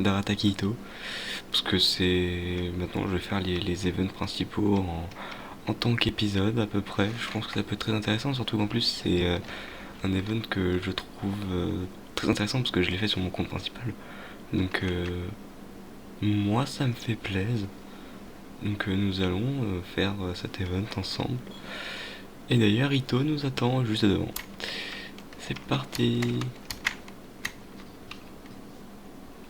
d'Arataki Ito. Parce que c'est... Maintenant je vais faire les events principaux en tant qu'épisode à peu près. Je pense que ça peut être très intéressant, surtout qu'en plus c'est un event que je trouve très intéressant parce que je l'ai fait sur mon compte principal. Donc moi ça me fait plaisir. Donc nous allons faire cet event ensemble. Et d'ailleurs Ito nous attend juste devant. C'est parti.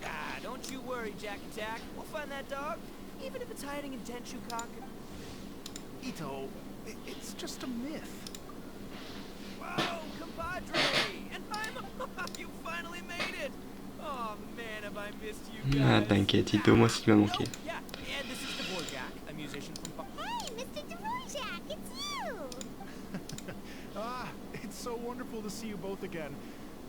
Ah, don't you worry, Jack Attack. We'll find that dog, even if it's hiding in Tenchukaku. Ito, it's just a myth. Whoa, compadre! And you finally made it! Oh man, have I missed you Ah guys. t'inquiète Ito, moi aussi tu m'as manqué. Oh, yeah, and this is Dvorak, a musician from... Hey, Mr. Dvorak, it's you! It's so wonderful to see you both again.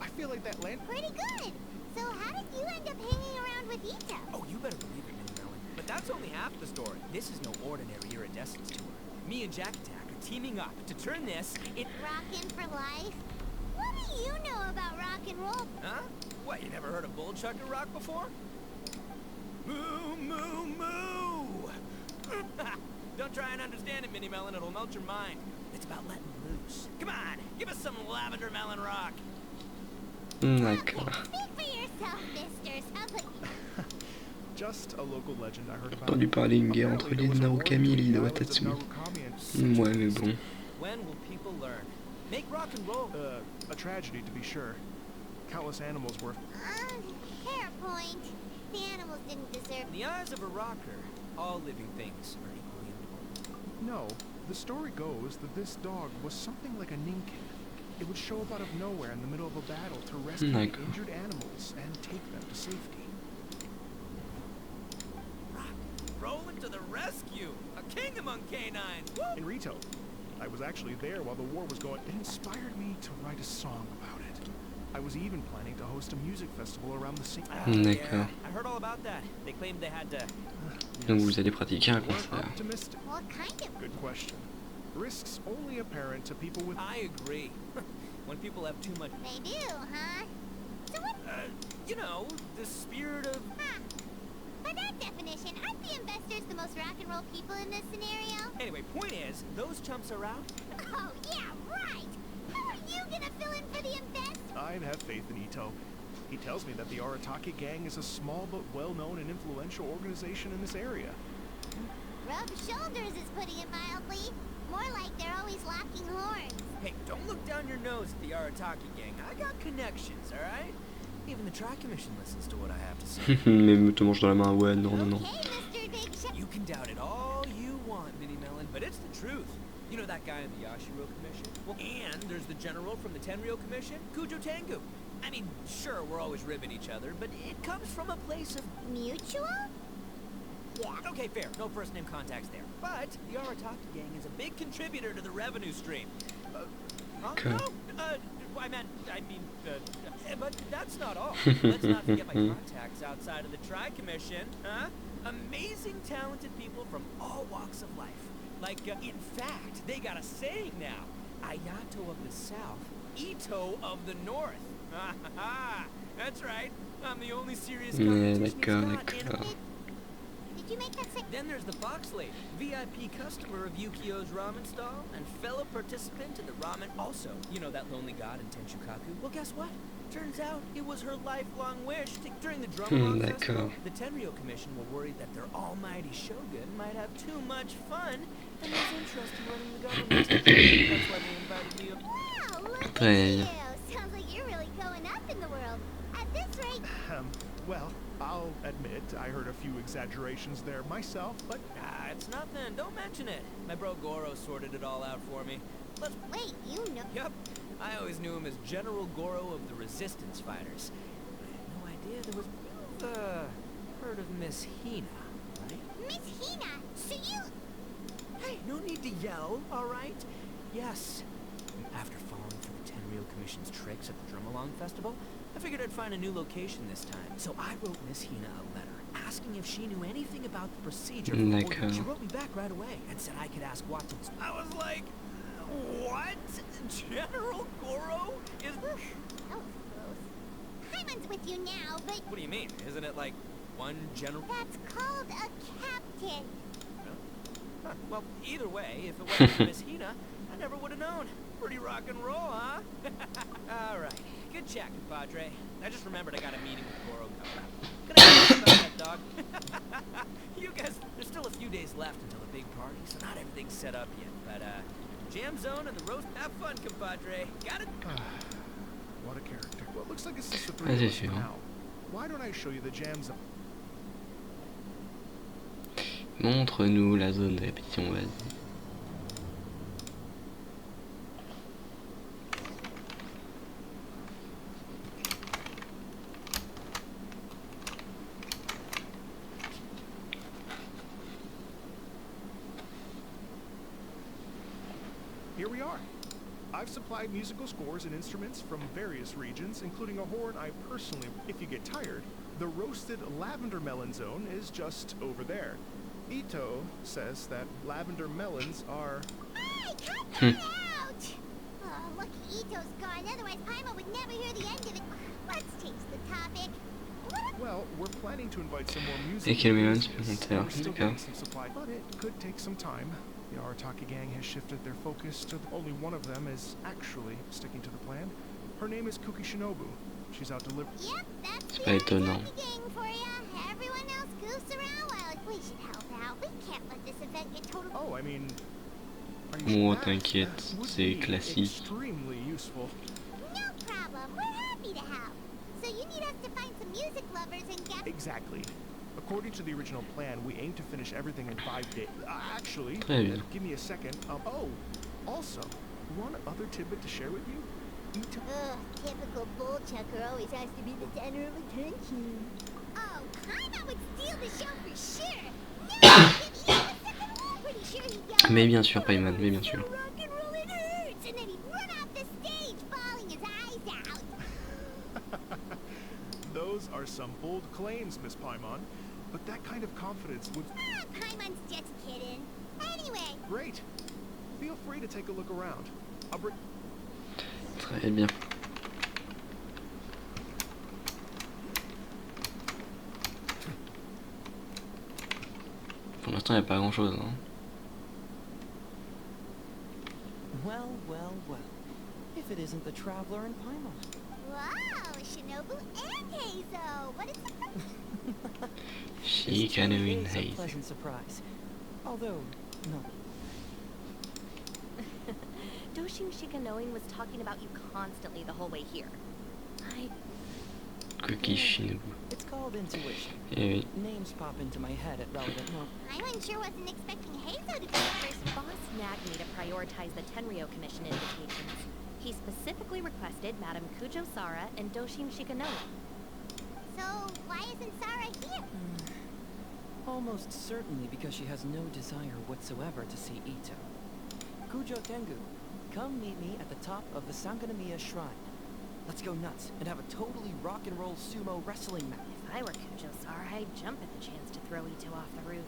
I feel like that land... Pretty good. So how did you end up hanging around with Ito? Oh, you better believe it, Minnie Melon. But that's only half the story. This is no ordinary iridescence tour. Me and Jack Attack are teaming up to turn this in... Rockin' for life? What do you know about rock and roll? Huh? What, you never heard of Bull Chucker Rock before? Moo, moo, moo! Don't try and understand it, Minnie Melon. It'll melt your mind. It's about letting loose. Come on, give us some Lavender Melon Rock. D'accord. Speak for yourself, mister. Sounds like Just a local legend I heard about. Entendu parler d'une guerre entre les Narukami et les Watatsumi. Ouais mais bon. When will people learn? Make rock and roll. A tragedy to be sure. Countless animals were... fair point. The animals didn't deserve... In the eyes of a rocker, all living things are equally important. No, the story goes that this dog was something like a ninkin. It would show up out of nowhere in the middle of a battle to rescue the injured animals and take them to safety. Rock, rolling to the rescue! A king among canines! Woo! In Rito, I was actually there while the war was going. It inspired me to write a song about it. I was even planning to host a music festival around the same... D'accord. I heard all about that. They claimed they had to... Donc vous allez pratiquer un Weren't concert. optimistic. What kind of... Good question. Risks only apparent to people with... I agree. When people have too much... They do, huh? So what... you know, the spirit of... Huh. By that definition, aren't the investors the most rock and roll people in this scenario? Anyway, point is, those chumps are out. Oh, yeah, right! How are you gonna fill in for the investors? I'd have faith in Ito. He tells me that the Aratake gang is a small but well-known and influential organization in this area. Rub shoulders is putting it mildly. More like they're always locking horns. Hey, don't look down your nose at the Arataki gang. I got connections, alright? Even the Tri-Commission listens to what I have to say. Mais me te mange dans la main, ouais, non, non, non. Okay, Mr. Big Shot. You can doubt it all you want, Minnie Melon, but it's the truth. You know that guy in the Yashiro Commission? Well, and there's the general from the Tenryo Commission, Kujo Tengu. I mean, sure, we're always ribbing each other, but it comes from a place of... Mutual? Yeah. Okay, fair. No first-name contacts there. But the Arataki gang is a big contributor to the revenue stream. Huh? Okay. No, but that's not all. Let's not forget my contacts outside of the Tri-Commission, huh? Amazing, talented people from all walks of life. Like, in fact, they got a saying now. Ayato of the South, Ito of the North. Ha ha ha! That's right. I'm the only serious Mais competition he's d'accord, got in d'accord. Did you make that sick? Then there's the Fox Lady, VIP customer of Yukio's ramen stall, and fellow participant in the ramen. Also, you know that lonely god in Tenchukaku? Well, guess what? Turns out it was her lifelong wish to, during the Drumalong Festival, D'accord. the Tenryo Commission were worried that their almighty shogun might have too much fun and lose interest in running the government. That's why they invited me up. Wow, look at Très you. bien. Sounds like you're really going up in the world. At this rate... Well, I'll admit I heard a few exaggerations there myself, but Ah, it's nothing. Don't mention it. My bro Goro sorted it all out for me. Let's... Wait, you know... Yup. I always knew him as General Goro of the Resistance Fighters. I had no idea there was... heard of Miss Hina, right? Miss Hina, so you... Hey, no need to yell, alright? Yes. After falling for the Tenryo Commission's tricks at the Drumalong Festival, I figured I'd find a new location this time. So I wrote Miss Hina a letter, asking if she knew anything about the procedure. D'accord. She wrote me back right away and said I could ask Watson's. I was like, what? General Goro is... That was close. Hyman's with you now, but... What do you mean? Isn't it like ungenerous. That's called a captain. Huh. Well, either way, if it wasn't for Miss Hina, I never would have known. Pretty rock and roll, huh? All right. Good chat, compadre. I just remembered I got a meeting with Goro coming up. Can I ask you about that dog? You guys, there's still a few days left until the big party, so not everything's set up yet. But, Jam Zone and the roast, have fun, compadre. Got it? What a character. Well, it looks like it's just the Ah, three of c'est us for sûr. now. Why don't I show you the jam zone? Montre-nous la zone de répétition, vas-y. Here we are. I've supplied musical scores and instruments from various regions, including a horn I personally, if you get tired, the roasted lavender melon zone is just over there. Ito says that lavender melons are... Hey, cut that out! Oh, lucky Ito's gone, otherwise Paimon would never hear the end of it. Let's change the topic. Well, we're planning to invite some more Et music. quel melon enthusiasts, supplémentaire, and we're still d'accord. getting some supply, but it could take some time. The Arataki gang has shifted their focus to only one of them is actually sticking to the plan. Her name is Kuki Shinobu. She's out delivering. Yep, that's C'est the pas étonnant. Arataki gang for ya. Everyone else goofs around while we should help out. We can't let this event get totally... Oh, I mean... are you Oh, sure? t'inquiète, That would c'est be classique. Extremely useful. No problem. We're happy to help. So you need us to find some music lovers and get... Exactly. According to the original plan, we aim to finish everything in 5 days. Actually, Très bien. give me a second. Oh, also, one other tidbit to share with you. Ito... Ugh, typical bull chucker always has to be the center of attention. Oh, Paimon would steal the show for sure. No, if he had a second rule, pretty sure he'd yell, Mais bien sûr, Paimon, mais bien sûr. "So rock and roll it hurts," and then he'd run off the stage, bawling his eyes out. Those are some bold claims, Miss Paimon. But that kind of confidence would... Ah, Paimon's just kidding. Anyway, Great. Feel free to take a look around. I'll bring... Très bien. Pour l'instant, il n'y a pas grand-chose. Hein. Well, well, well. If it isn't the Traveler and Paimon. wow, Shinobu and Heizo. What is it? She This can truly win is a haze. pleasant surprise. Although, no. Doshin Shikanoin was talking about you constantly the whole way here. Cookie Shinobu. It's called intuition. Eh oui. Names pop into my head at relevant moments. Paimon sure wasn't expecting Heizo to be the first boss. Boss nagged me to prioritize the Tenryo Commission invitations. He specifically requested Madame Kujo Sara and Doshin Shikanoin. So, why isn't Sara here? Almost certainly because she has no desire whatsoever to see Ito. Kujo Tengu, come meet me at the top of the Sangonomiya Shrine. Let's go nuts and have a totally rock and roll sumo wrestling match. If I were Kujo Sara, I'd jump at the chance to throw Ito off the roof.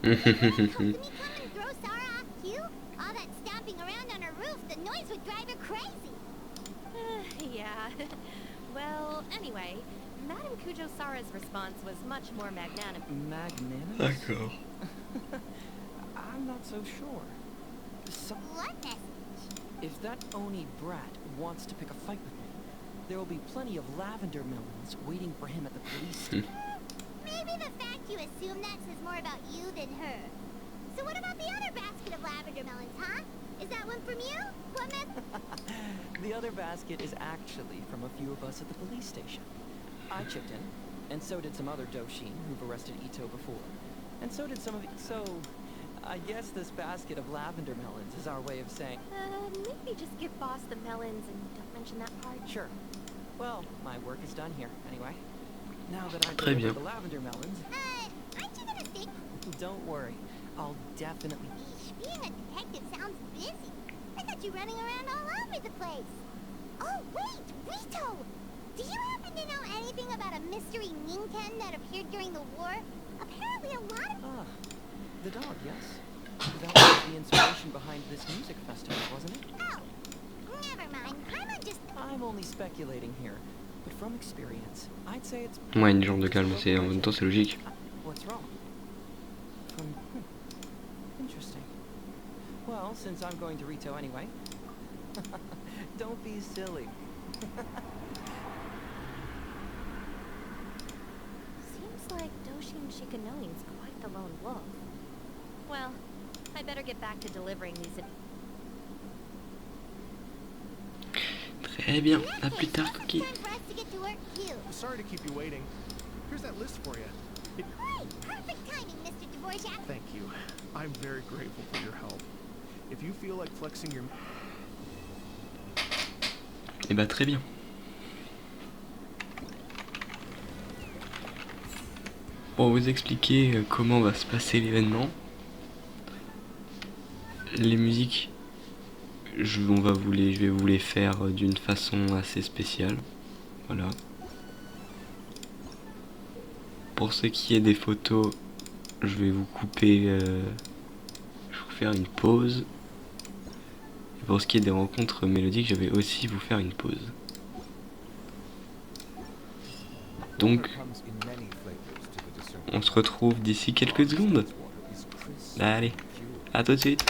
Can you come and throw Sara off too? All that stomping around on her roof, the noise would drive her crazy. Yeah. Well, anyway, Madame Kujo Sara's response was much more magnanimous. Magnanimous? D'accord. I'm not so sure. What message? If that Oni brat wants to pick a fight with me, there will be plenty of lavender melons waiting for him at the police station. Maybe the fact you assume that says more about you than her. So what about the other basket of lavender melons, huh? Is that one from you? What The other basket is actually from a few of us at the police station. I chipped in, and so did some other Doshin who've arrested Ito before. And so did some of so I guess this basket of lavender melons is our way of saying, Maybe just give Boss the melons and don't mention that part. sure. Well, my work is done here, anyway. Now that I've Très delivered bien. the lavender melons, aren't you gonna stay? don't worry, I'll definitely... Eesh, being a detective sounds busy. I got you running around all over the place. Oh, wait, Rito! Do you happen to know anything about a mystery Ninken that appeared during the war? Apparently a lot of... Ah, the dog, yes. That was the inspiration behind this music festival, wasn't it? Oh, never mind. I'm just... I'm only speculating here. but from experience, I'd say it's Ouais, une jambe de calme, c'est en même temps c'est logique. What's wrong? Interesting. Well, since I'm going to Rito anyway, don't be silly. Seems like Doshin Shikanoi's quite the lone wolf. Well, I better get back to delivering these. Très bien, à plus tard, Cookie. Time for us to get to work too. Sorry to keep you waiting. Here's that list for you. Great! Perfect timing, Mr. Dvorak. Thank you. I'm very grateful for your help. If you feel like flexing your... Et bah très bien. Pour vous expliquer comment va se passer l'événement, les musiques, je vais vous les faire d'une façon assez spéciale. Voilà. Pour ce qui est des photos, je vais vous couper, je vais vous faire une pause. Et pour ce qui est des rencontres mélodiques, je vais aussi vous faire une pause. Donc, on se retrouve d'ici quelques secondes. Allez, à tout de suite.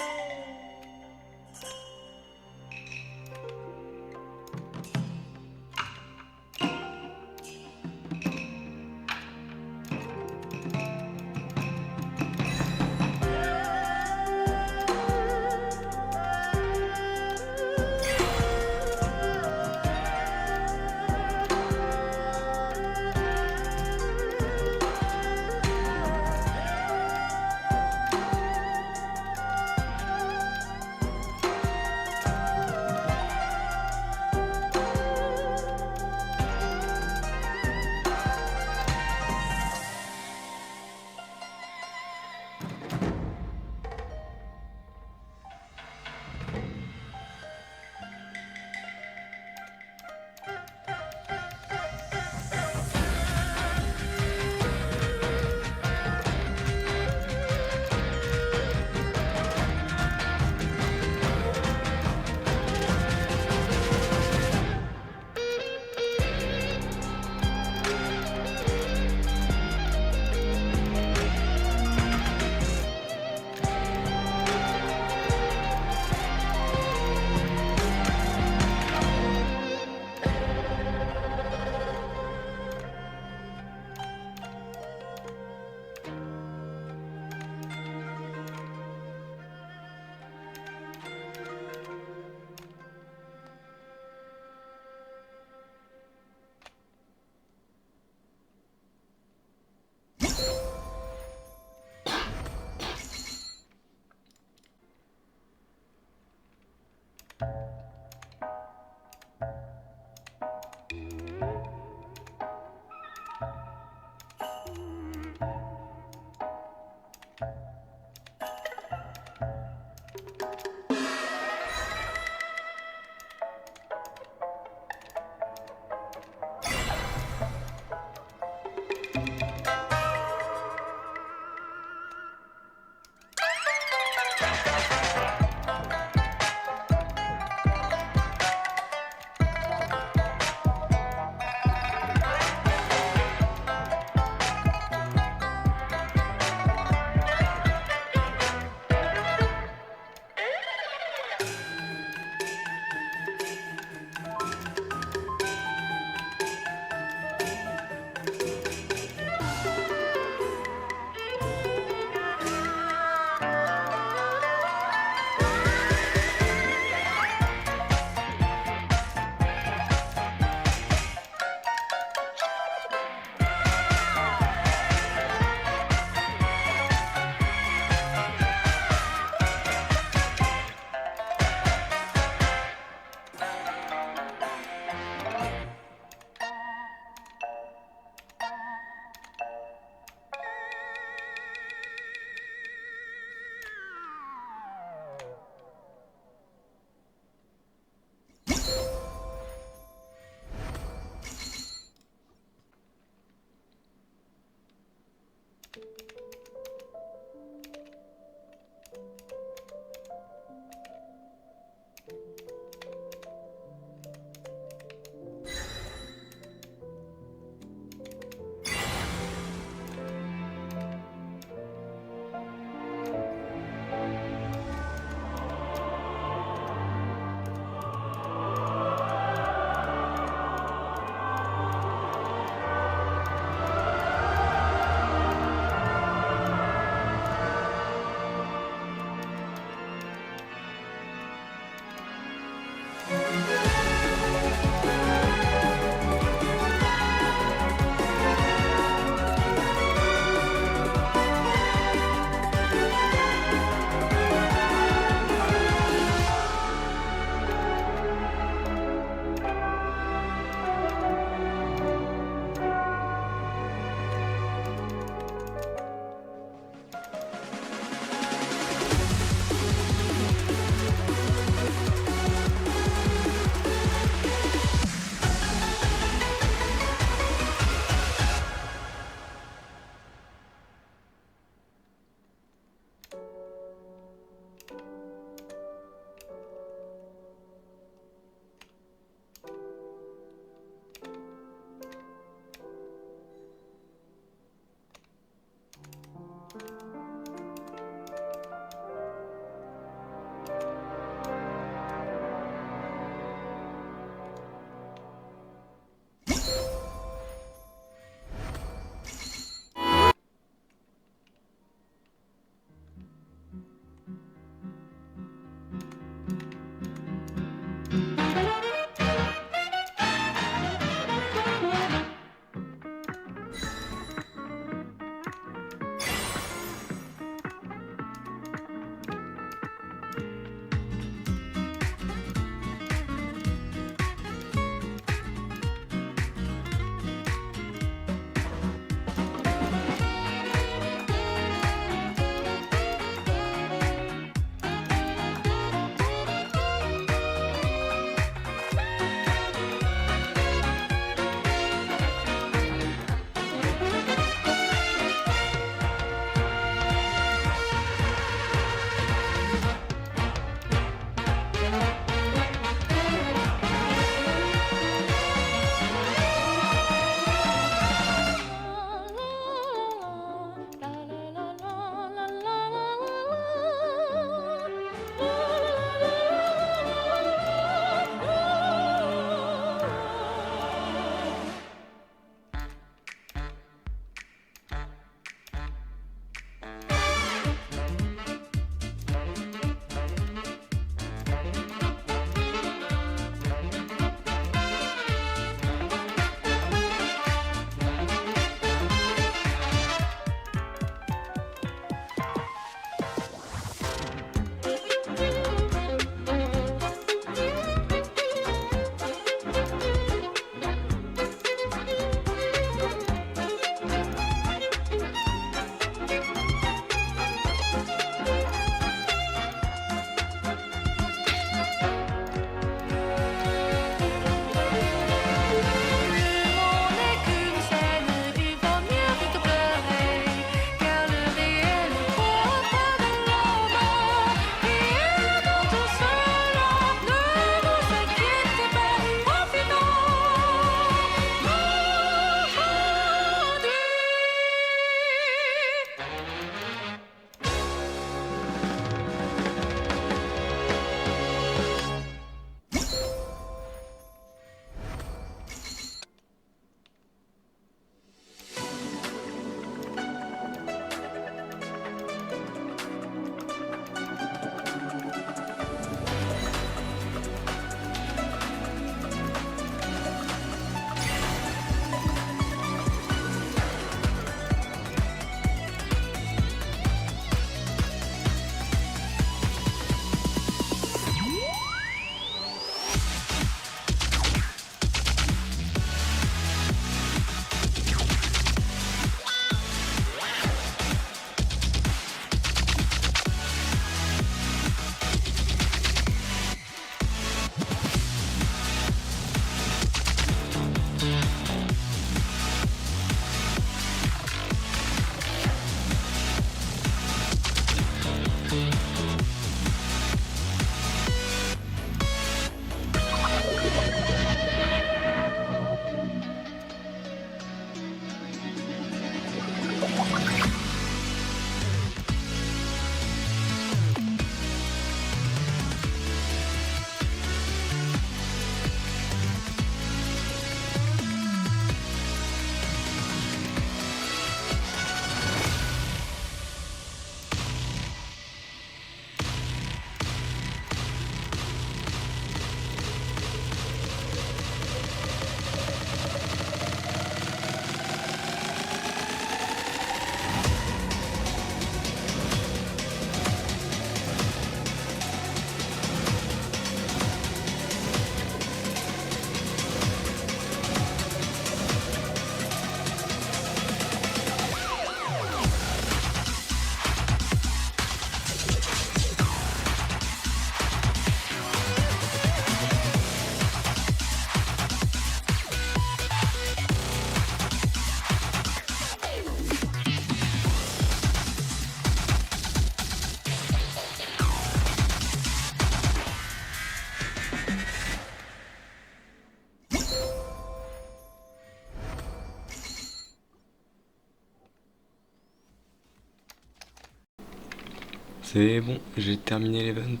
C'est bon, j'ai terminé l'event.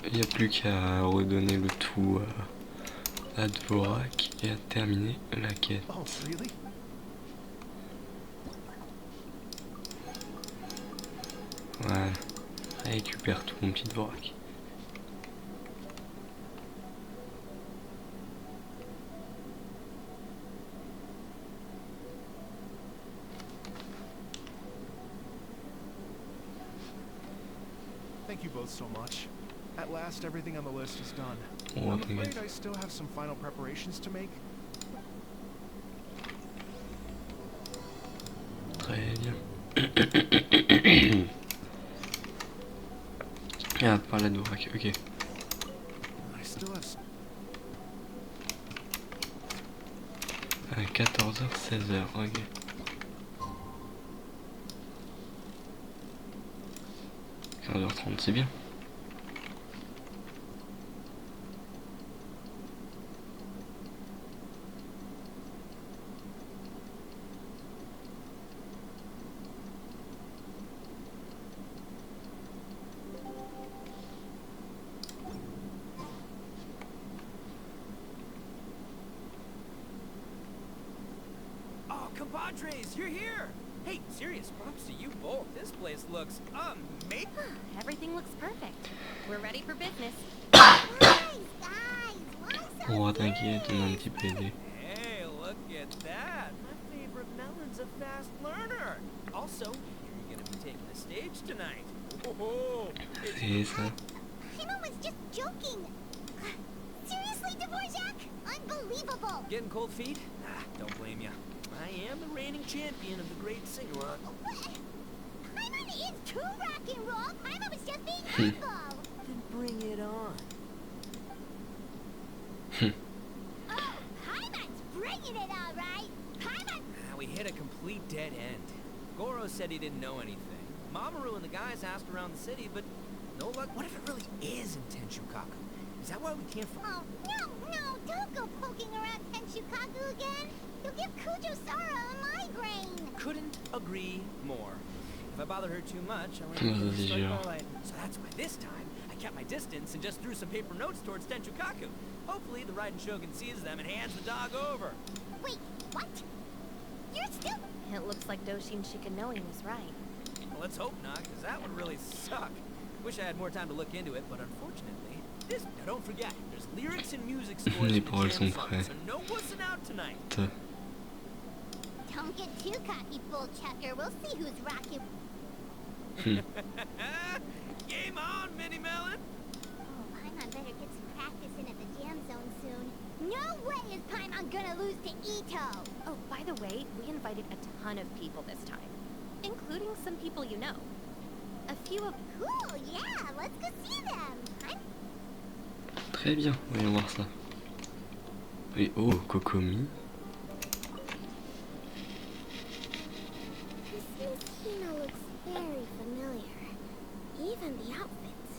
Il n'y a plus qu'à redonner le tout à Dvorak et à terminer la quête. Oh, really? Voilà, récupère tout mon petit Dvorak. Thank you both so much. At last, everything on the list is done. Oh, I'm t'inquiète. afraid I still have some final preparations to make. Très bien. Ah, par la Dvorak, ok. I still have. À 14h, 16h, ok. 15h30, c'est bien. Oh, compadres, you're here! Hey, serious props to you both. This place looks amazing. Everything looks perfect. We're ready for business. Guys, why so Oh, t'inquiète, on a un petit peu aidé. Hey, look at that. My favorite melon's a fast learner. Also, you're gonna be taking the stage tonight. Oh, C'est ça. Paimon was just joking. Seriously, Dvorak? Unbelievable. getting cold feet? Ah, don't blame ya. I am the reigning champion of the great sing-along. What? Paimon is too rock and roll. Paimon was just being humble. Then bring it on. Oh, Paimon's bringing it all right. Paimon. Ah, we hit a complete dead end. Goro said he didn't know anything. Mamoru and the guys asked around the city, but no luck. What if it really is in Tenshukaku? Is that why we can't Oh, no, don't go poking around Tenshukaku again. You'll give Kujo-Sara a migraine. Couldn't agree more. If I bothered her too much, I went Ouais, to c'est strike sûr. while lightning. So that's why this time I kept my distance and just threw some paper notes towards Tenshukaku. Hopefully the Raiden Shogun sees them and hands the dog over. Wait, what? You're still... It looks like Doshin Shikanoi was right. Well, let's hope not, because that would really suck. Wish I had more time to look into it, but unfortunately, this. Now don't forget, there's lyrics and music scores Les in the paroles jam sont song, prêtes. so no wussing out tonight. Don't get too cocky, bullchucker. We'll see who's rocking. Game on, Mini Melon. Oh, Paimon better get some practice in at the jam zone soon. No way is Paimon gonna lose to Ito. Oh, by the way, we invited a ton of people this time, including some people you know. A few of... Cool, yeah, let's go see them. Très bien, voyons voir ça. Et oh, Kokomi. This Miss Hina looks very familiar. Even the outfits.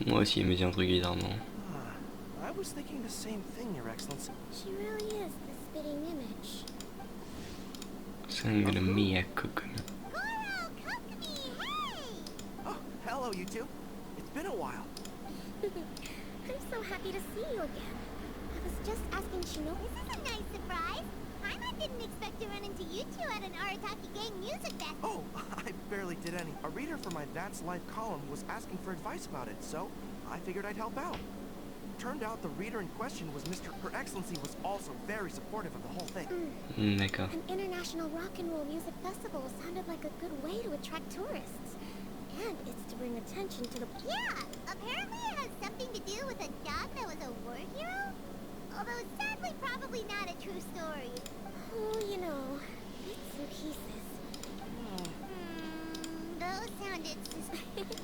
Moi aussi, il me dit un truc bizarrement. I was thinking the same thing, Your Excellency. She really is the spitting image. Sangre mia, Kokomi. Goro, Kokomi, hey! Oh, hello, you two. It's been a while. I'm so happy to see you again. I was just asking Shino. This is a nice surprise. Paimon didn't expect to run into you two at an Arataki Gang music fest. Oh, I barely did any. A reader for my That's Life column was asking for advice about it, so I figured I'd help out. Turned out the reader in question was Mr. Her Excellency was also very supportive of the whole thing. D'accord. An international rock and roll music festival sounded like a good way to attract tourists. And it's to bring attention to the... Yeah, apparently it has something to do with a dog that was a war hero? Although sadly probably not a true story. Oh, you know, bits and pieces. Those sounded suspicious.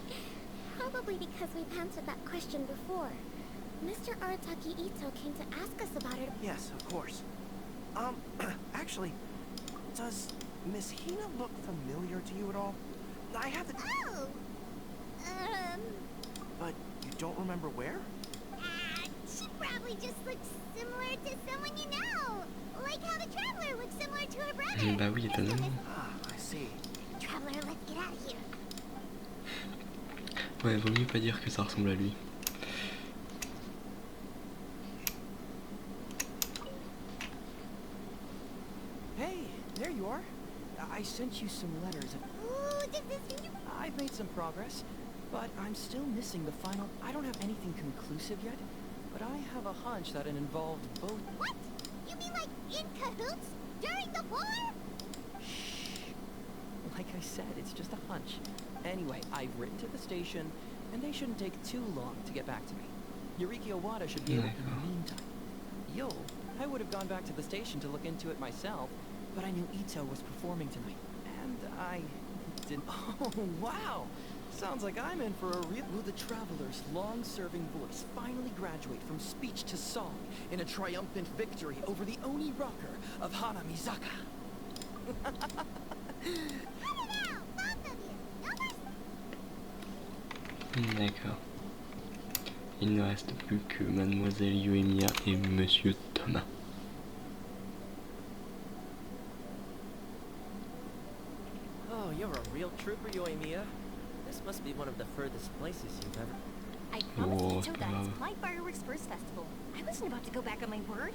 Probably because we've answered that question before. Mr. Arataki Ito came to ask us about it. Yes, of course. Actually, does Miss Hina look familiar to you at all? I have the... Oh! But you don't remember where? She probably just looks similar to someone you know. Like how the Traveler looks similar to her brother. Bah oui, étonnamment. Ah, I see. Traveler get out of here. Ouais, vaut mieux pas dire que ça ressemble à lui. Hey, there you are. I sent you some letters. Ooh, does this mean you... I've made some progress, but I'm still missing the final. I don't have anything conclusive yet, but I have a hunch that it involved both. What? You mean like in cahoots? During the war? Shh. Like I said, it's just a hunch. Anyway, I've written to the station, and they shouldn't take too long to get back to me. Yuriki Owada should be able in the meantime. Yo, I would have gone back to the station to look into it myself, but I knew Ito was performing tonight, and I didn't. Oh, wow! Sounds like I'm in for a real. Will the Traveler's long-serving voice finally graduate from speech to song in a triumphant victory over the Oni rocker of Hanamizaka? Cut it out! Both of you! No more... D'accord. Il ne reste plus que Mademoiselle Yoimiya et Monsieur Thomas. Oh, you're a real trooper, Yoimiya. This must be one of the furthest places you've ever... I promised Oh, Ito that wow. it's my fireworks first festival. I wasn't about to go back on my word.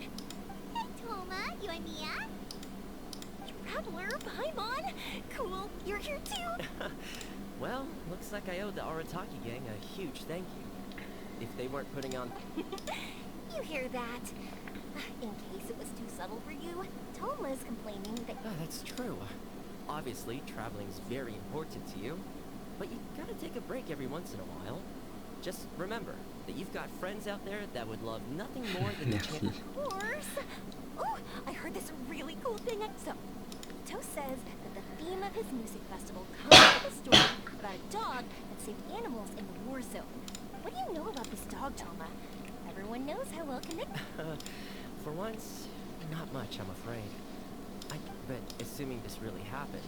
Hey, Toma, Yoimiya. Traveler, Paimon! Cool, you're here too! Well, looks like I owe the Arataki gang a huge thank you. If they weren't putting on... You hear that? In case it was too subtle for you, Toma is complaining that... Oh, that's true. Obviously, traveling's very important to you. But you gotta take a break every once in a while. Just remember that you've got friends out there that would love nothing more than the Merci. chance... Of course! Oh, I heard this really cool thing. So, Ito says that the theme of his music festival comes with a story about a dog that saved animals in the war zone. What do you know about this dog, Toma? Everyone knows how well connected... For once, not much, I'm afraid. But assuming this really happened,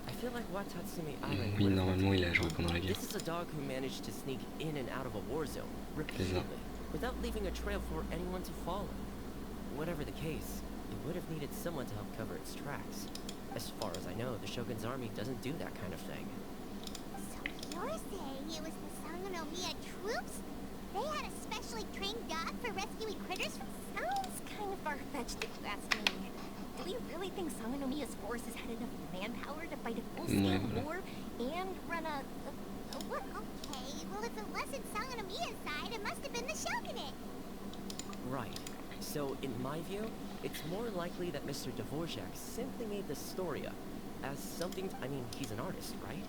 I feel like Watatsumi Island Oui, would have normalement meant il a joué pendant la guerre. This is a dog who managed to sneak in and out of a war zone C'est ça. repeatedly without leaving a trail for anyone to follow. Whatever the case, it would have needed someone to help cover its tracks. As far as I know, the Shogun's army doesn't do that kind of thing. So you're saying it was the Sangonomiya troops? They had a specially trained dog for rescuing critters from... Sounds kind of far-fetched if you ask me. Do we really think Sangonomiya's forces had enough manpower to fight a full-scale voilà. war and run a what? Okay, well if it wasn't Sangonomiya's side, it must have been the Shogunate. Right. So, in my view, it's more likely that Mr. Dvorak simply made the story up as something... I mean, he's an artist, right?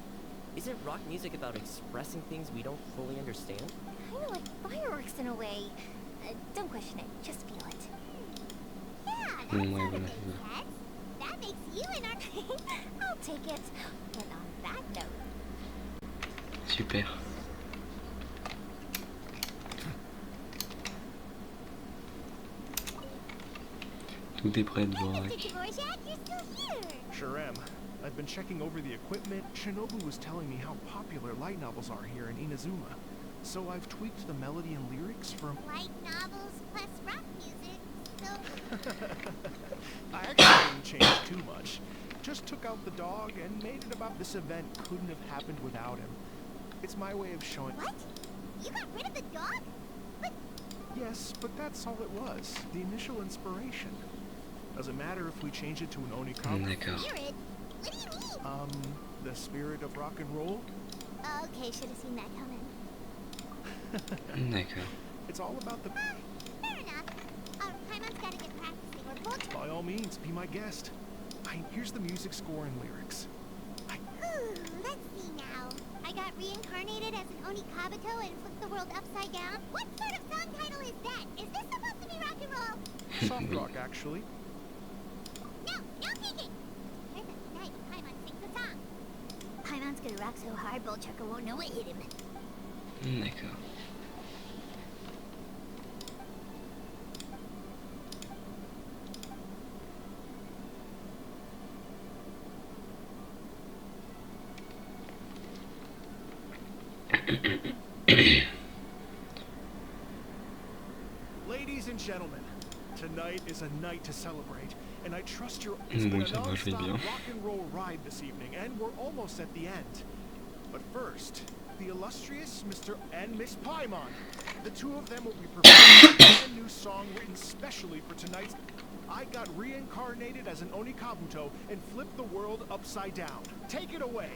Isn't rock music about expressing things we don't fully understand? Kind of like fireworks in a way. Don't question it, just feel it. Yeah, that Ouais, sort of voilà, makes c'est ça. sense. That makes you an artist. I'll take it. But on that note, Super. Tout est prêt, Dvorak. Mr. Dvorak, you're still here. Sure am. I've been checking over the equipment. Shinobu was telling me how popular light novels are here in Inazuma. So I've tweaked the melody and lyrics from... Light novels plus rock music, so... I actually didn't change too much. Just took out the dog and made it about this event couldn't have happened without him. It's my way of showing... What? You got rid of the dog? But... Yes, but that's all it was. The initial inspiration. Does it matter if we change it to an Onikawa? D'accord. Spirit? What do you mean? The spirit of rock and roll? Okay, should have seen that coming. D'accord. It's all about the... Fair enough. Paimon's gotta get practicing. We're both... By all means, be my guest. Here's the music score and lyrics. Ooh, let's see now. I got reincarnated as an Onikabuto and flipped the world upside down. What sort of song title is that? Is this supposed to be rock and roll? Soft rock, actually. No, no kicking! Turn up the night, Paimon sings the song. Paimon's gonna rock so hard, Bolchucker won't know what hit him. D'accord. Ladies and gentlemen, Tonight is a night to celebrate, and I trust you're Oui, been a ça va, je vais non-stop bien. rock and roll ride this evening, and we're almost at the end. But first, the illustrious Mr. and Miss Paimon. The two of them will be performing a brand new song written specially for tonight's. I got reincarnated as an Onikabuto and flipped the world upside down. Take it away.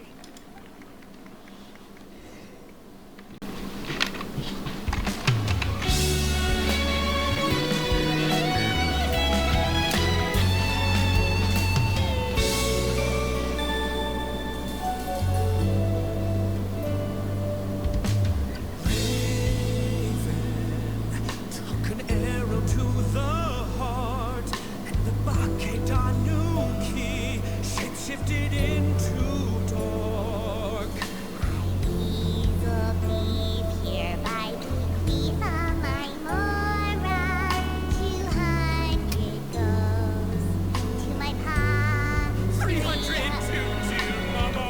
Took an arrow to the heart, and the Bakedanuki shape-shifted into dark. Eagle thief, hereby bequeath all my moral. 200 goes to my pa. 300 to Mama.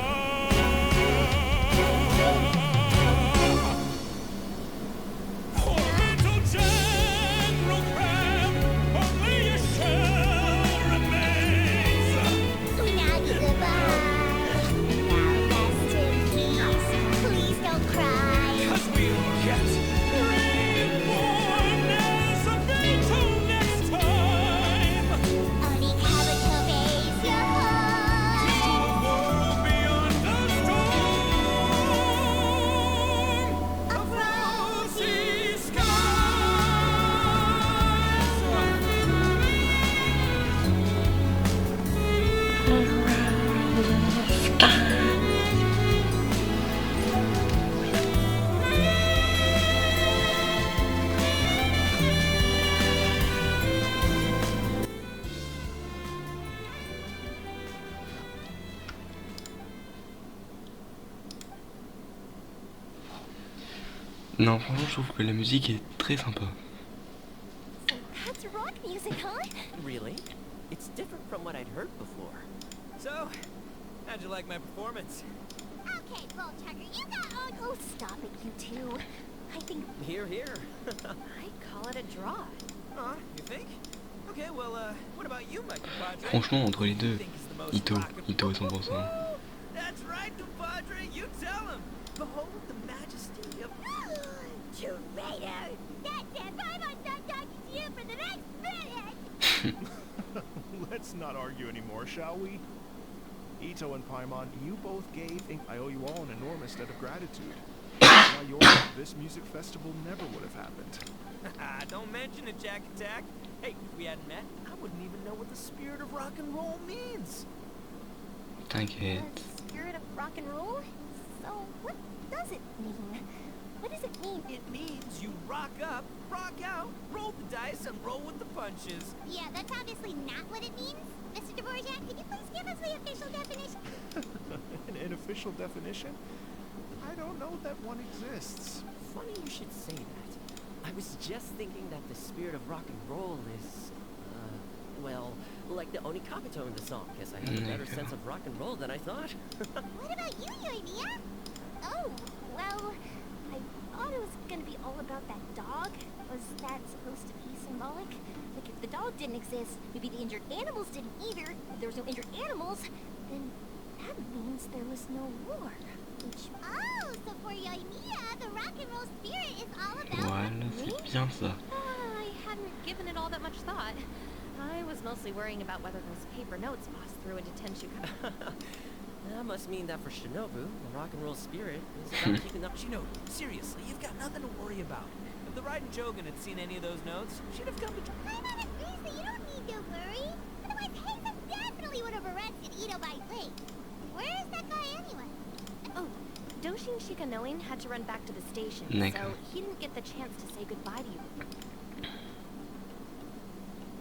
Poor little General Crab, only a shell remains. Unagi goodbye. Now rest in peace. Please don't cry. 'Cause we'll get reborn as a Beetle next time. Onikabuto, raise your heart. To a world beyond the storm of rosy Non, franchement, je trouve que la musique est très sympa. So that's rock music, huh? Really? It's different from what I'd heard before. So, how'd you like my performance? Okay, Bull Tucker, you got on. Oh, stop it, you two. I think Here, here. I'd call it a draw. You think? Okay, well, what about you, my compadre? Franchement, entre les deux, Think is the most Ito, rock- Ito à 100%. Woo! That's right, compadre. You tell him. Behold the majesty of. Traitor! That's it! I'm not talking to you for the next minute! Let's not argue anymore, shall we? Ito and Paimon, you both gave. I owe you all an enormous debt of gratitude. Without yours, this music festival never would have happened. Don't mention it, Jack Attack. Hey, if we hadn't met, I wouldn't even know what the spirit of rock and roll means. T'inquiète. The spirit of rock and roll? So, what does it mean? What does it mean? It means you rock up, rock out, roll the dice, and roll with the punches. Yeah, that's obviously not what it means. Mr. Dvorak, could you please give us the official definition? An official definition? I don't know that one exists. Funny you should say that. I was just thinking that the spirit of rock and roll is, well, like the Onikabuto in the song. Guess I have a better D'accord. sense of rock and roll than I thought. What about you, Yoimiya? Oh, well, I thought it was gonna be all about that dog. Was that supposed to be symbolic? Like, if the dog didn't exist, maybe the injured animals didn't either. If there was no injured animals, then that means there was no war. Which, Oh, so for Yoimiya, the rock and roll spirit is all about... Voilà, c'est bien ça. I hadn't given it all that much thought. I was mostly worrying about whether those paper notes passed through into Tenshuka. That must mean that for Shinobu, the rock and roll spirit is about keeping up. Shinobu, seriously, you've got nothing to worry about. If the Raiden Jogan had seen any of those notes, she'd have come to. Paimon agrees that you don't need to worry. Otherwise, Heizen definitely would have arrested Ito by late. Where is that guy anyway? Oh, Doshin Shikanoin had to run back to the station, so D'accord. he didn't get the chance to say goodbye to you.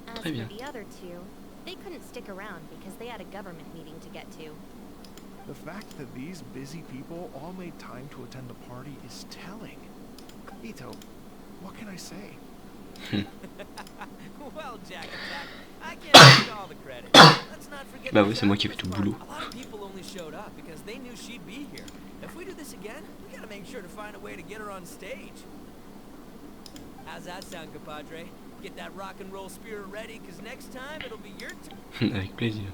As Très bien. for the other two, they couldn't stick around because they had a government meeting to get to. The fact that these busy people all made time to attend the party is telling. Ito, what can I say? Well, Jack Attack, I can't take all the credit. Let's not forget. Bah the ouais, c'est moi qui ai fact fait tout le that boulot. A lot of people only showed up because they knew she'd be here. If we do this again, we gotta make sure to find a way to get her on stage. How's that sound, compadre? Get that rock and roll spirit ready, cause next time it'll be your turn. Avec plaisir.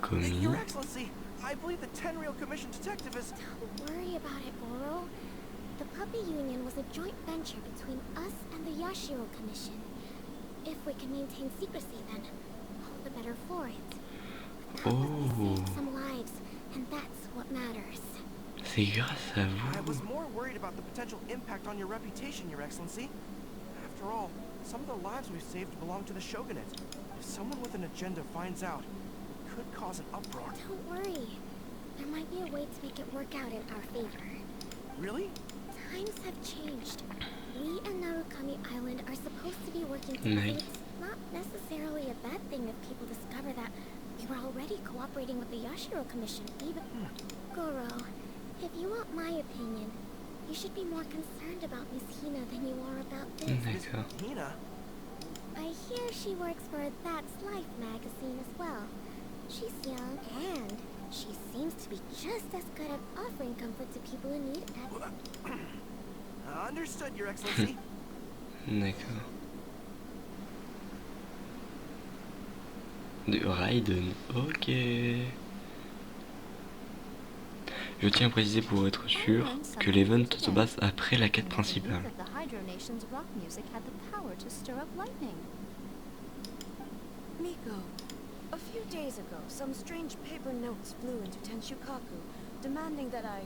Commis. Your Excellency, I believe the Tenryou Commission detective is... Don't worry about it, Goro. The Puppy Union was a joint venture between us and the Yashiro Commission. If we can maintain secrecy, then all the better for it. We Oh, saved some lives, and that's what matters. c'est grâce à I was vous. more worried about the potential impact on your reputation, Your Excellency. After all, some of the lives we've saved belong to the Shogunate. If someone with an agenda finds out, it could cause an uproar. Don't worry. There might be a way to make it work out in our favor. Really? Times have changed. We and Narukami Island are supposed to be working together. Nice. It's not necessarily a bad thing if people discover that we were already cooperating with the Yashiro Commission, even... Goro, if you want my opinion, you should be more concerned about Miss Hina than you are about this. D'accord. Hina? I hear she works for That's Life magazine as well. She's young and she seems to be just as good at offering comfort to people in need as... Understood, Your Excellency. D'accord. De Raiden, ok. Je tiens à préciser pour être sûr que l'event se base après la quête principale. The Hydro Nation's rock music had the power to stir up lightning. Miko, a few days ago, some strange paper notes flew into Tenshukaku, demanding that I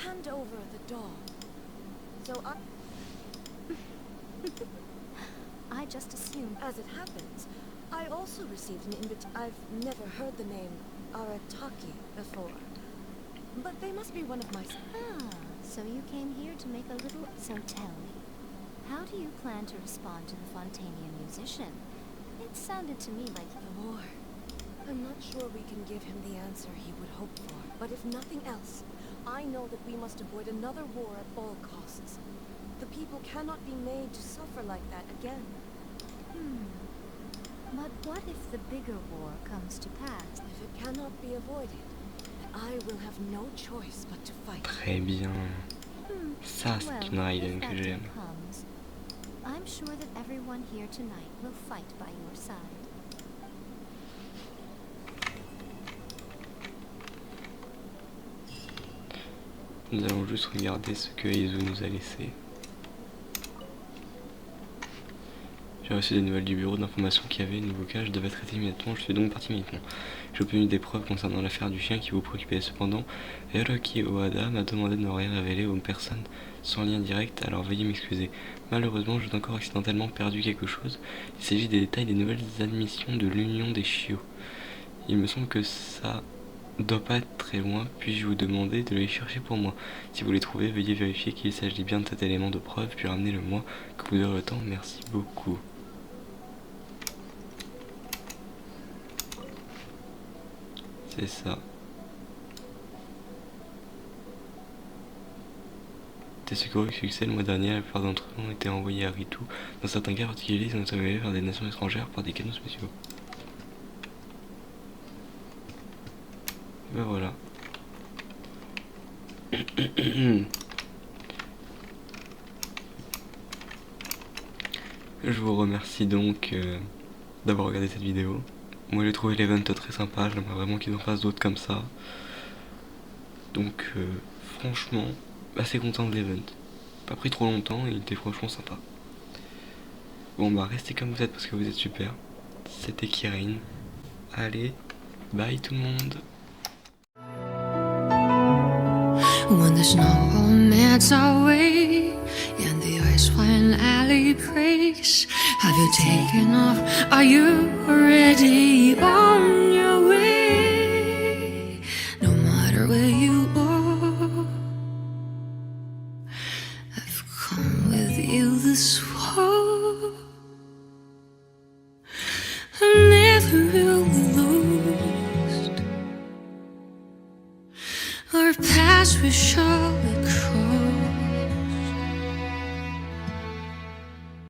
hand over the doll. So I just assumed. as it happens, I also received an invitation. I've never heard the name Arataki before, but they must be one of my... Ah, so you came here to make a little... So tell me, how do you plan to respond to the Fontanian musician? It sounded to me like The war. I'm not sure we can give him the answer he would hope for, but if nothing else, I know that we must avoid another war at all costs. The people cannot be made to suffer like that again. But what if the bigger war comes to pass? If it cannot be avoided, I will have no choice but to fight. Très bien. Ça, c'est une Raiden que j'aime. Comes, I'm sure that everyone here tonight will fight by your side. Nous allons juste regarder ce que Eizu nous a laissé. J'ai reçu des nouvelles du bureau d'information qu'il y avait un nouveau cas, je devais traiter immédiatement, je suis donc parti immédiatement. J'ai obtenu des preuves concernant l'affaire du chien qui vous préoccupait. Cependant, Hiroki Ohada m'a demandé de ne rien révéler aux personnes sans lien direct, alors veuillez m'excuser. Malheureusement, j'ai encore accidentellement perdu quelque chose. Il s'agit des détails des nouvelles admissions de l'Union des Chiots. Il me semble que ça doit pas être très loin, puis-je vous demander de les chercher pour moi. Si vous les trouvez, veuillez vérifier qu'il s'agit bien de cet élément de preuve, puis ramenez-le moi que vous aurez le temps. Merci beaucoup. C'est ça. Des secours avec succès le mois dernier, la plupart d'entre eux ont été envoyés à Ritu. Dans certains cas particuliers, ils ont été envoyés vers des nations étrangères par des canaux spéciaux. Et ben voilà. Je vous remercie donc d'avoir regardé cette vidéo. Moi j'ai trouvé l'event très sympa, j'aimerais vraiment qu'ils en fassent d'autres comme ça. Donc franchement, assez content de l'event. Pas pris trop longtemps, il était franchement sympa. Bon bah restez comme vous êtes parce que vous êtes super. C'était Kirin. Allez, bye tout le monde. When the snow melts away and the ice wine alley breaks, have you taken off? Are you already on your way? No matter where you are, I've come with you this far. I'm never really lost. Our paths we surely